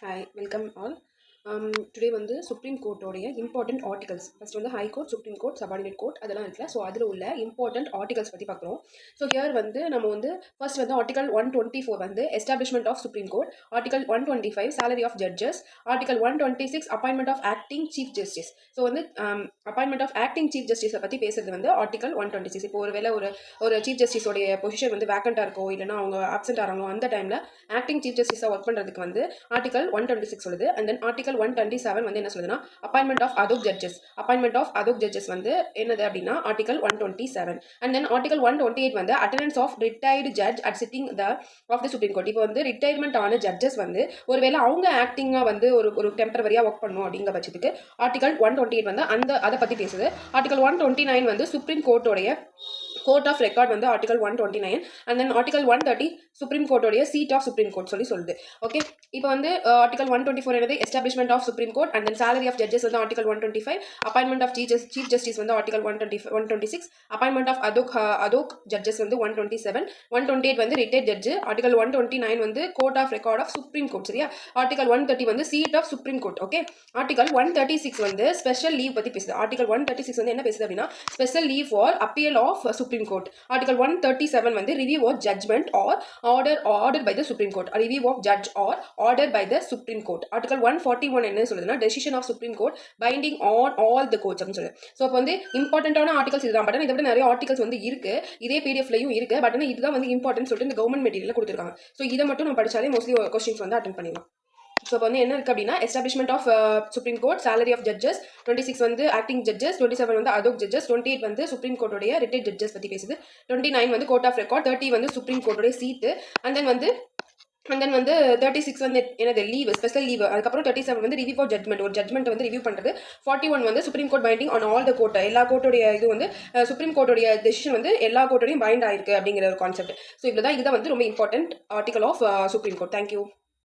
Hi, welcome all. Today வந்து supreme கோர்ட்டோடைய important articles first வந்து high court, supreme court, subordinate court அதெல்லாம் இருக்குல்ல. So அதில் உள்ள இம்பார்ட்டன்ட் ஆர்டிகல்ஸ் பற்றி பார்க்குறோம். ஸோ ஹியர் வந்து நம்ம வந்து ஃபர்ஸ்ட் வந்து ஆர்டிகல் 124 வந்து establishment of supreme court, article 125 salary of judges, article 126 appointment of acting chief justice. So வந்து அப்பாயின்மெண்ட் ஆஃப் ஆக்டிங் சீஃப் ஜஸ்டிஸை பற்றி பேசுறது வந்து ஆர்டிகல் 126. இப்போ ஒரு வேளை ஒரு சீஃப் ஜஸ்டிஸோடைய பொசிஷன் வந்து வேக்கண்டாக இருக்கோ இல்லைனா அவங்க ஆப்சென்ட் ஆகிறாங்களோ அந்த டைமில் ஆக்டிங் சீஃப் ஜஸ்டிஸாக ஒர்க் பண்ணுறதுக்கு வந்து ஆர்டிகல் 126 சொல்லுது. அண்ட் தென் ஆர்டிகல் 127 வந்து என்ன சொல்லுதுன்னா அப்பாயின்மெண்ட் ஆஃப் அதோக் ஜட்ஜஸ் வந்து என்னது அப்படின்னா ஆர்டிகல் 127. அண்ட் தென் ஆர்டிகல் 128 வந்து attendance of retired judge at sitting of the supreme court. இப்போ வந்து ரிட்டையர்மெண்ட் ஆன ஜட்ஜஸ் வந்து ஒருவேளை அவங்க ஆக்டிங்காக வந்து ஒரு டெம்பரவரியாக ஒர்க் பண்ணணும் அப்படிங்கிற பட்சத்துக்கு ஆர்டிகல் 128 வந்து அதை பற்றி பேசுது. ஆர்டிகல் 129 வந்து சுப்ரீம் கோர்ட்டோடைய கோர்ட் ஆஃப் ரெக்கார்ட் வந்து article 129. And then article 130 supreme கோர்ட்டோடைய சீட் ஆஃப் சுப்ரீம் கோர்ட் சொல்லுது. ஓகே, இப்போ வந்து ஆர்டிகல் 124 என்னது establishment of supreme court. And then salary of judges வந்து article 125, appointment of chief justice வந்து article 126, appointment of ad hoc judges வந்து 127, 128 வந்து ரிட்டையர்ட் ஜட்ஜ், ஆர்டிகல் 129 வந்து court of record of supreme court. சரியா? ஆர்டிகல் 130 வந்து seat of supreme court. Okay, article 136 வந்து special leave பற்றி பேசுது. ஆர்டிகல் 136 வந்து என்ன பேசுது அப்படின்னா special leave for appeal of supreme court. Article 137 வந்து review of judgement or order by the supreme court, review of judge or order by the supreme court. Article 141 என்ன சொல்லுதுன்னா decision of supreme court binding on all the courts அப்படின்னு சொல்லுது. So அப்போ வந்து இம்பார்ட்டன்டான articles இதுதான். But இதை விட நிறைய ஆர்டிகல்ஸ் வந்து இருக்கு, இதே பிடிஎஃப்லையும் இருக்கு. பட் ஆனால் இதுதான் வந்து இம்பார்ட்டன்ட் சொல்லிட்டு இந்த கவர்மெண்ட் மெட்டீரியல் கொடுத்துருக்காங்க. ஸோ இதை மட்டும் நம்ம படிச்சாலே மோஸ்ட்லி கொஸ்டின்ஸ் வந்து அட்டன் பண்ணிடலாம். ஸோ இப்போ வந்து என்ன இருக்குது அப்படின்னா establishment of supreme court, salary of judges, 26 வந்து ஆக்டிங் ஜட்ஜஸ், 27 வந்து அதோக் ஜட்ஜஸ், 28 வந்து சுப்ரீம் கோர்ட்டோடைய ரிட்டையர்ட் ஜட்ஜஸ் பற்றி பேசுது, 29 வந்து கோர்ட் ஆஃப் ரெக்கார்ட், 30 வந்து சுப்ரீம் கோர்ட்டோடைய சீட்டு, அண்ட் தென் வந்து 36 வந்து என்னது லீவ், ஸ்பெஷல் லீவ். அதுக்கப்புறம் 37 வந்து ரிவ்யூ ஆஃப் ஜட்மெண்ட், ஒரு ஜட்மெண்ட் வந்து ரிவ்யூ பண்ணுறது. 41 வந்து supreme court binding on all the court, எல்லா கோர்ட்டோடைய இது வந்து சுப்ரீம் கோர்ட்டோடைய டெசிஷன் வந்து எல்லா கோர்ட்டோடையும் பைண்ட் ஆயிருக்கு அப்படிங்கிற ஒரு கான்செப்ட். ஸோ இதுதான் வந்து ரொம்ப important article of supreme court. Thank you.